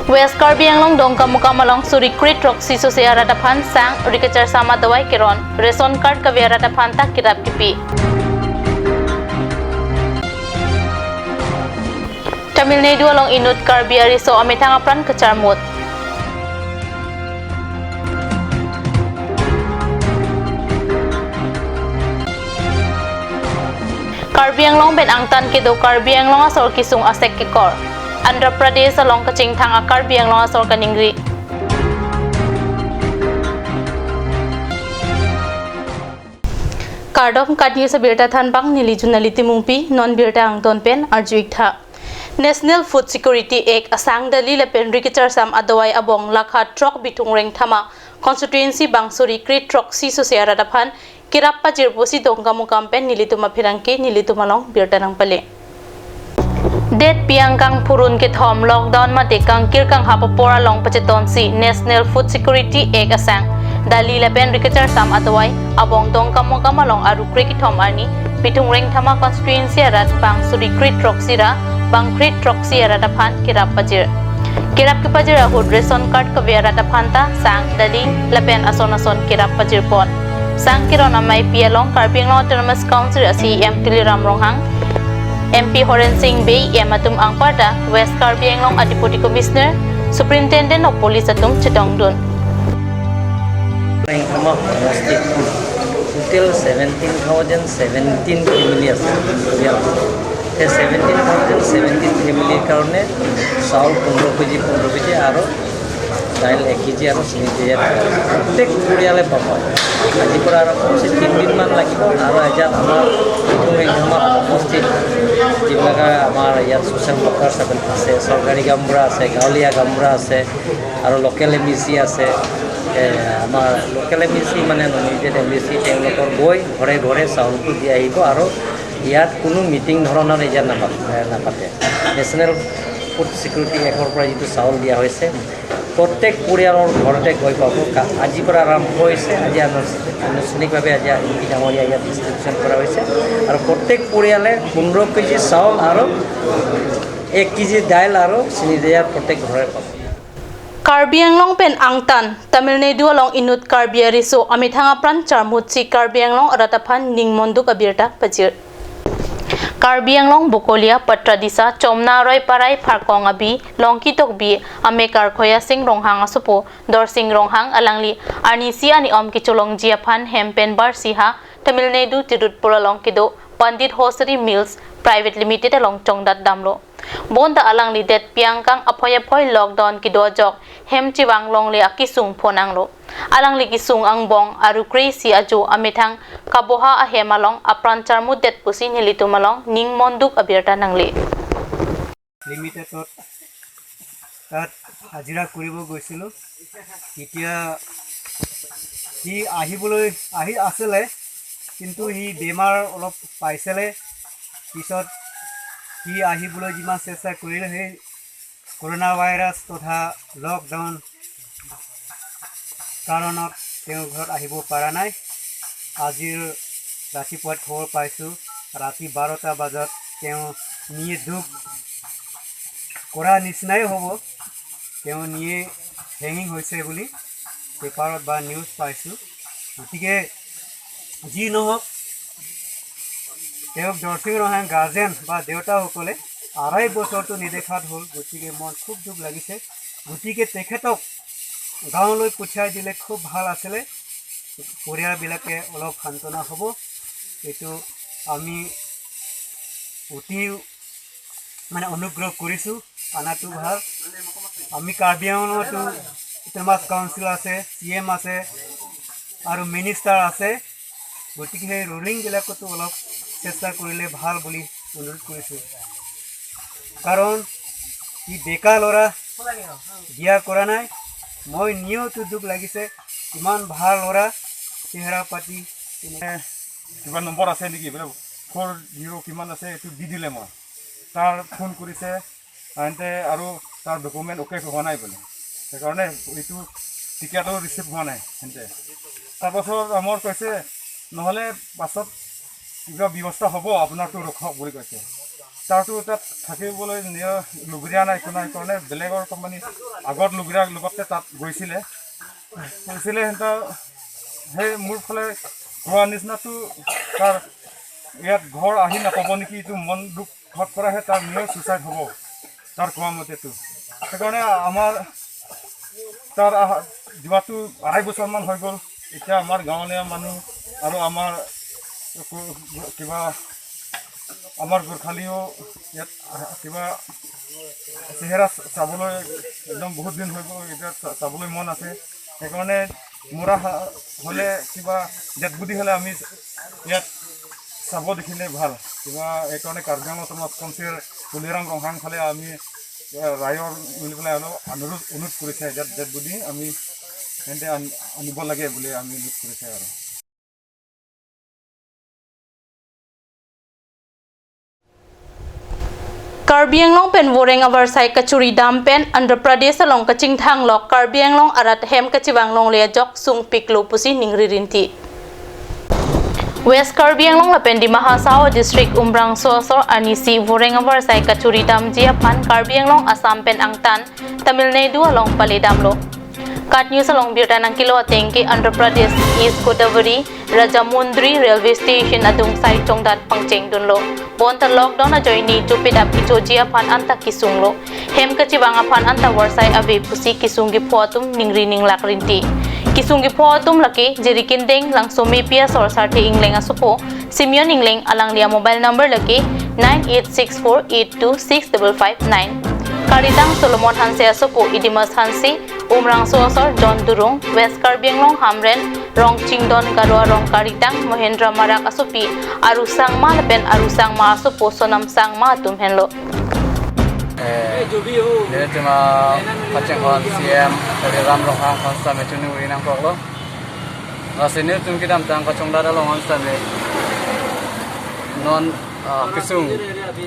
West Karbi Anglong dongka muka malong suri krit roksi sosiara dapan sang rikecar sama dawai kiron reson card kaviara dapan tak kirap kipi. Tamil Nadu along inut Karbi ariso ametang apran kecarmut. Karbi Anglong ben angtan kido Karbi Anglong asor kisung asek kekor. Andhra Pradesh along kaching thang Karbi Anglong asor kaningri. Kardom kadni sa birta than pang niliju naliti mungpi non birta angton pen arjuik tha. National Food Security Act asang dali lepen rikichar sam adawai abong lakha trok bitung reng thama constituency bangsuri krit trok si sosiara dapan kirappa jirbosi dongka mukam pen nilituma phirangke nilitumalong birta nang pale. Det piangkang purun ke thom lockdown ma dekang kirkang hapapora long pacheton si National Food Security Act asang dali lepen rikichar sam adawai abong dongka mukam along aru kriki thom arni bitung reng thama constituency arat bangsuri krit trok sira bang krit trok sira dapan kirappa jir kirap ke pajir ahud reson card ka viara dapan ta sang dali lepen ason kirappa jir pon sang kiron amai pialong Karbi Anglong Autonomous Council asi MP Ramronghang MP Horen Singh Bey Yamatum Angparda West Karbi Anglong Deputy Commissioner Superintendent of Police Atum Chitongdun. Until 17,017 family আছে 17,017 family কারণে চাউল 15 KG আৰু দাইল 1 KG আৰু চিনি দিয়ে প্ৰত্যেক পৰিয়ালে পাব আজিৰ পৰা আৰু 3 দিন মান লাগিব আৰু এজাত আমাৰ আমাৰ উপস্থিত যিবিলাক আমাৰ ইয়াত সোশ্যাল ওয়াৰ্কাৰ আছে চৰকাৰী গামবুঢ়া আছে গাঁৱলীয়া গামবুঢ়া আছে আৰু লোকেল এমবিসি আছে আমাৰ লোকেল এমবিসি মানে নমিনেটেড এমবিসি তেওঁলোকৰ গৈ ঘৰে ঘৰে চাউলটো দি আহিব আৰু ইয়াত কোনো মিটিং ধৰণৰ এজা নাপাতে নেশ্যনেল ফুড সিকিউৰিটি এক্টৰ পৰা যিটো চাউল দিয়া হৈছে প্ৰত্যেক পৰিয়ালৰ ঘৰতে গৈ পাব আজিৰ পৰা আৰম্ভ হৈছে আজি আনুষ্ঠানিকভাৱে আজি ডাঙৰীয়া ইয়াত ডিষ্ট্ৰিবিউশ্যন কৰা হৈছে আৰু প্ৰত্যেক পৰিয়ালে 15 কেজি চাউল আৰু 1 কেজি দাইল আৰু চিনি দিয়া প্ৰত্যেক ঘৰে পাব। Karbi Anglong pen angtan Tamil Nadu along inut Karbi ariso amithanga pran charmut si Karbi Anglong arataphan ningmonduk abirta pajir. Karbi Anglong Bukolia Patradisa Chomna Roy Parai Pharkong abi Longki Tokbi Amekar Khoya Singh Ronghang asupo Dor Singh Ronghang alangli Anisi ani omki cholong jiaphan hempen bar siha Tamil Nadu Tirutpura longkido Pandit Hosari Mills Private Limited along Chongdat Damlo Bonda alangli det piangkang apoy lockdown kido jok hem chiwang longle akisung phonanglo alangli kisung angbong aru crazy ajo amithang kaboha ahemalong apranchar mudet pusi nilitumalong ningmonduk abirta nangli লিমিটেডত তাত হাজিৰা কৰিব গৈছিলোঁ এতিয়া সি আহিবলৈ আছিলে কিন্তু সি বেমাৰ অলপ পাইছিলে পিছত সি আহিবলৈ যিমান চেষ্টা কৰিলে সেই কৰোনা ভাইৰাছ তথা লকডাউন কাৰণত তেওঁ ঘৰত আহিব পৰা নাই আজিৰ ৰাতিপুৱা খবৰ পাইছোঁ ৰাতি 12টা বজাত তেওঁ নিয়ে দুখ কৰা নিচিনাই হ'ব তেওঁ নিয়ে হেঙিং হৈছে বুলি পেপাৰত বা নিউজ পাইছোঁ গতিকে যি নহওক তেওঁক দৰ্শিং ৰহাং গাৰ্জেন বা দেউতাসকলে 2.5 বছৰটো নেদেখাত হ'ল গতিকে মন খুব দুখ লাগিছে গতিকে তেখেতক গাঁৱলৈ পঠিয়াই দিলে খুব ভাল আছিলে পৰিয়ালবিলাকে অলপ সান্তনা হ'ব এইটো আমি অতি মানে অনুগ্ৰহ কৰিছোঁ আনাটো ভাল আমি কাৰ্বি আংলঙতো অটোনমাস কাউন্সিল আছে CM আছে আৰু মিনিষ্টাৰ আছে গতিকে সেই ৰুলিংবিলাকতো অলপ চেষ্টা কৰিলে ভাল বুলি অনুৰোধ কৰিছোঁ কাৰণ ই বেকাৰ ল'ৰা বিয়া কৰা নাই মই নিয়তো দুখ লাগিছে ইমান ভাল ল'ৰা চেহেৰা পাতি কিমান নম্বৰ আছে নেকি বোলে 40 কিমান আছে এইটো দি দিলে মই তাৰ ফোন কৰিছে আনতে আৰু তাৰ ডকুমেণ্ট ওকে হোৱা নাই বোলে সেইকাৰণে এইটো টিকেটো ৰিচিভ হোৱা নাই হেনতে তাৰপাছত আমাৰ কৈছে নহ'লে পাছত কিবা ব্যৱস্থা হ'ব আপোনাৰটো ৰখক বুলি কৈছে তাৰটো তাত থাকিবলৈ লুগুৰীয়া নাই একো নাই কাৰণে বেলেগৰ কোম্পানী আগত লুগুৰীয়াৰ লগতে তাত গৈছিলে সিহঁতৰ সেই মোৰ ফালে কোৱা নিচিনাটো তাৰ ইয়াত ঘৰ আহি নাপাব নেকি এইটো মন দুখ ঘট কৰাহে তাৰ নিয়ৰ চুইচাইড হ'ব তাৰ কোৱা মতেতো সেইকাৰণে আমাৰ তাৰ যোৱাটো 2.5 বছৰমান হৈ গ'ল এতিয়া আমাৰ গাঁৱলীয়া মানুহ আৰু আমাৰ কিবা আমাৰ গোৰ্খালীও ইয়াত কিবা চেহেৰা চাবলৈ একদম বহুত দিন হৈ গ'ল এতিয়া চাবলৈ মন আছে সেইকাৰণে মৰা হ'লে কিবা ডেড বডি হ'লে আমি ইয়াত চাব দেখিলে ভাল কিবা এইকাৰণে কাৰ্বি আংলঙৰ পঞ্চায়তৰ তুলিৰাম ৰংহাং ফালে আমি ৰায়ৰ মিলি পেলাই অনুৰোধ কৰিছে ডেড বডি আমি সিহঁতে আনিব লাগে বুলি আমি অনুৰোধ কৰিছে আৰু Karbi Anglong pen woreng avar sai kachuri dam pen Andhra Pradesh along kaching thang lok Karbi Anglong arat hem kachiwang long le jok sung piklo pusi ningri rinti West Karbi Anglong la pen di Mahasao district Umbrang Sosor anisi woreng avar sai kachuri dam jia pan Karbi Anglong Assam pen angtan Tamil Nadu along pale dam lo Kat news along biota nang kilo atengke Andhra Pradesh East Godavari Rajamundry railway station adung sai chongdat pangcheng dunlo Bonta lockdown na join ni jupidap ichojia pan anta kisunglo hem kachiwanga pan anta warsai ave pusi kisungi photum ningri ninglak rinti kisungi photum laki jerikin deng lang somi pia sor sarte ingleng asupo Simeon ingleng alang lia mobile number laki 9864826559 Karitang Solomon Hanse asupo Idimas Hansi Umrang Sosor John Durung West Karbi Anglong Hamren Rong Chingdon Garwa Rong Karitang Mohendra Marak asupi Arusang ma lapen Arusang ma asupo Sonam sang ma tumhenlo Jadi cuma kacang kawan siam dari ram rohang konsta metuni urinang koklo. Rasanya tum kita tentang kacang dada long konsta me non kisung.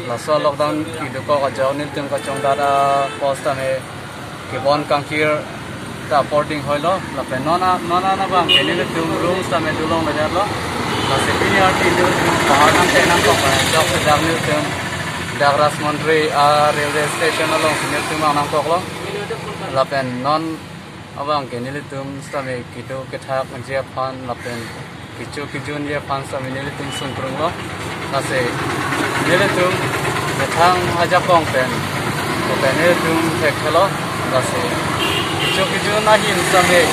Laso lockdown itu kok kacang ni tum kacang dada konsta me kebon kangkir ta porting hoilo. Lapen nona na bang ini tum room sta me dulong bejar lo. Masih punya arti itu bahar nang tenang kok jauh sedang ni tum. Dagras Mandri railway station along sinil tum ang koklo lapen non abang kenil tum stame kito kethak manjia pan lapen kichun ye pan stame nil tum sunkrung lo nase nil tum kethang haja kong pen nil tum thekelo nase kichun na hin stame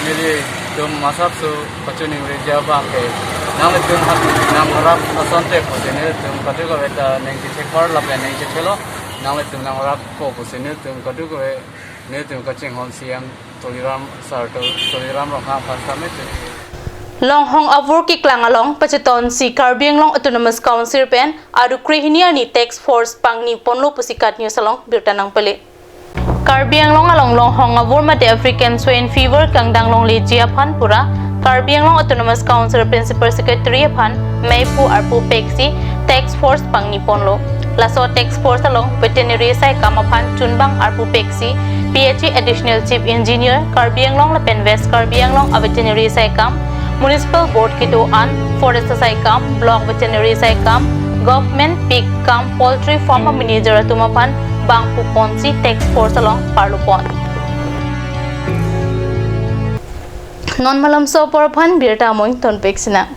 nil tum masap su pachuning reja bang ke nang tum nang harap asante posene tum katugo beta neng chekor lapen neng chelo nang tum nang harap ko posene tum katugo ne tum kaching hon siam toliram sarto toliram rokha pasamet Long Hong Avur ki klang along pacheton si Karbi Anglong Autonomous Council pen aru krihnia ni tax force pangni ponlo pusikat news along birtanang pele Karbi Anglong along Long Hong Avur mate African swine fever kangdang long le jia phan pura Karbi Anglong Autonomous Council Principal Secretary Phan Maipu Arpu Peksi Tax Force Pangni Ponlo Laso Tax Force along Veterinary Sai Kamaphan Chunbang Arpu Peksi PhD Additional Chief Engineer Karbi Anglong Lapen West Karbi Anglong Veterinary Sai Kam Municipal Board Kito An Forest Sai Kam Block Veterinary Sai Kam Government Pig Kam Poultry Farmer Manager Tumaphan Bangpu Ponsi Tax Force along Parlupon Non malam so porphan birta moing ton peksina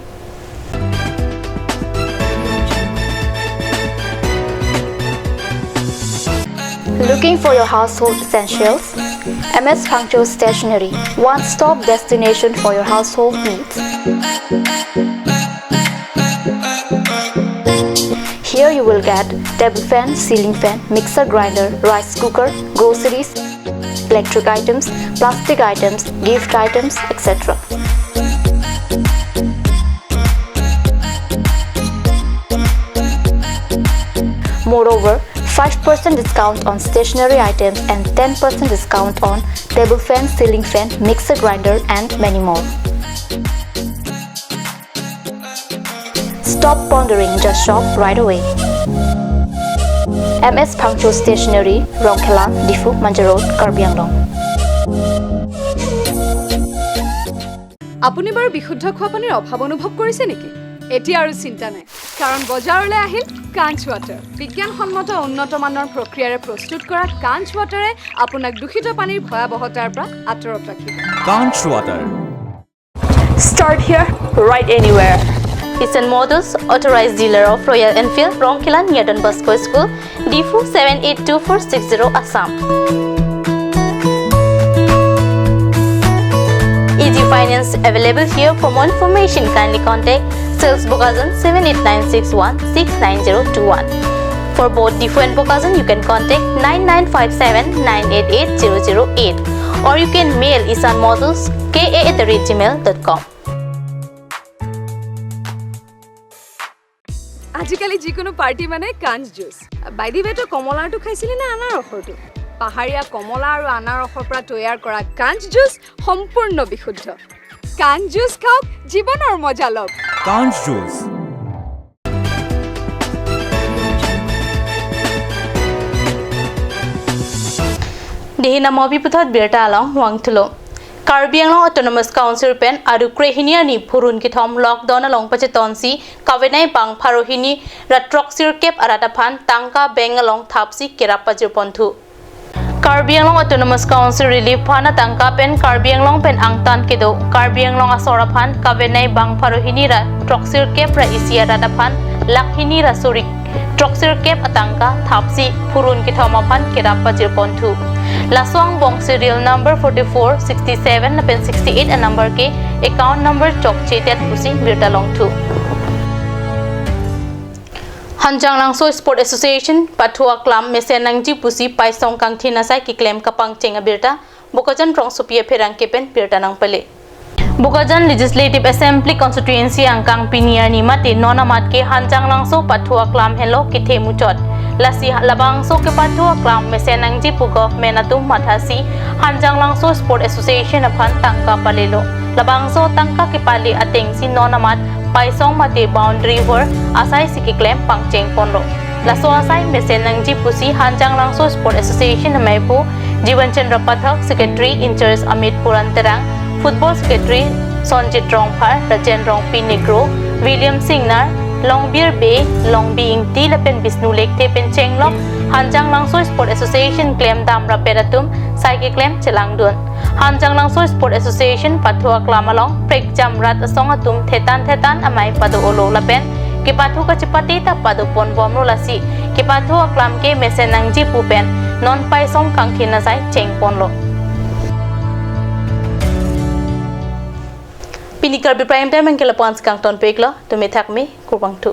Looking for your household essentials? MS Puncto Stationery, one-stop destination for your household needs. Here you will get table fan, ceiling fan, mixer grinder, rice cooker, groceries, electric items, plastic items, gift items, etc. Moreover, 5% discount on stationery items and 10% discount on table fan, ceiling fan, mixer grinder and many more. Stop pondering, just shop right away. MS Puncto Stationery, Rongkhelan, Difu, Manja Road, Karbi Anglong. আপুনি বাৰু বিশুদ্ধ খোৱা পানীৰ অভাৱ অনুভৱ কৰিছে নেকি? এতিয়া আৰু চিন্তা নাই কাৰণ বজাৰলৈ আহিল কাঞ্চ ৱাটাৰ বিজ্ঞানসন্মত উন্নত মানৰ প্ৰক্ৰিয়াৰে প্ৰস্তুত কৰা কাঞ্চ ৱাটাৰে আপোনাক দূষিত পানীৰ ভয়াৱহতাৰ পৰা আঁতৰত ৰাখিব Conch Water. Start here, right anywhere. Eastern Motors, authorized dealer of Royal Enfield, Rongkila near Don Bosco School, D4 782460 Assam. Easy finance available here. For more information, kindly contact Sales Bokazan 78961690021. For both D4 and Bokazan, you can contact 9957988008 or you can mail isanmotors@gmail.com. আজিকালি যিকোনো party মানে কাঞ্চ juice বাইদি বেটো কমলাটো খাইছিলি না আনাৰসৰটো পাহাৰীয়া কমলা আৰু আনাৰসৰ পৰা তৈয়াৰ কৰা কাঞ্চ জুচ সম্পূৰ্ণ বিশুদ্ধ কাঞ্চ জুচ খাওক জীৱনৰ মজা লওক Conch Juice. Dihina mobi puthot birta along wangtulo. Karbi Anglong Autonomous Council pen adu krehinia ni purun kithom lockdown along pachetonsi kavenai bang pharohini ratroxir kep arataphan tangka beng along thapsi kerapajir ponthu. Karbi Anglong Autonomous Council relief phana tangka pen Karbi Anglong pen angtan kedo Karbi Anglong asoraphan kavenai bang pharohini ratroxir kep ra isia rataphan lakhini rasurik troxir kep atangka thapsi purun kithomaphan kerapajir ponthu. Laswang bong serial number 44 67 pen 68 a number ke account number chok chetet pusi birta long thu. Hanjang Langso Sport Association Pathua Club Mesenangji pusi paisong kang thinasai ki claim kapang chenga birta Bokajan rong supia pherang kepen birta nang pale. Bokajan Legislative Assembly Constituency angkang pinier ni mate nonamat ke Hanjang Langso Pathua Club hello ki themuchot. Lasi labangso ke Pathua Club Mesenangji pugo menatum mathasi Hanjang Langso Sport Association aphan tangka palelo. Labangso tangka ke pali atengsi nonamat paisong mate boundary war asai siki claim pangcheng ponro. Laso asai Mesenangji pusi Hanjang Langso Sport Association maipu Jiwan Chandra Pathak Secretary in charge Amit Purantarang Football Secretary Sonjit Rongphar Rajen Rongpi Negro William Singnar Longbeer Bay Longbing Tilapen Bisnu Lake Tepen Chenglok Hanjang Langso Sport Association claim damra peratum saiki claim Chelangdun Hanjang Langso Sport Association Pathua Klamalong Prek Jamrat Asong atum thetan amai padu olo lapen ke pathu ka chipati ta padu pon bomro lasi ke pathu klam ke Mesenangji pupen non paisong kangthina sai chengponlo Pinikar bi prime time angkela pons kang ton peklo to me thakmi kurbang tu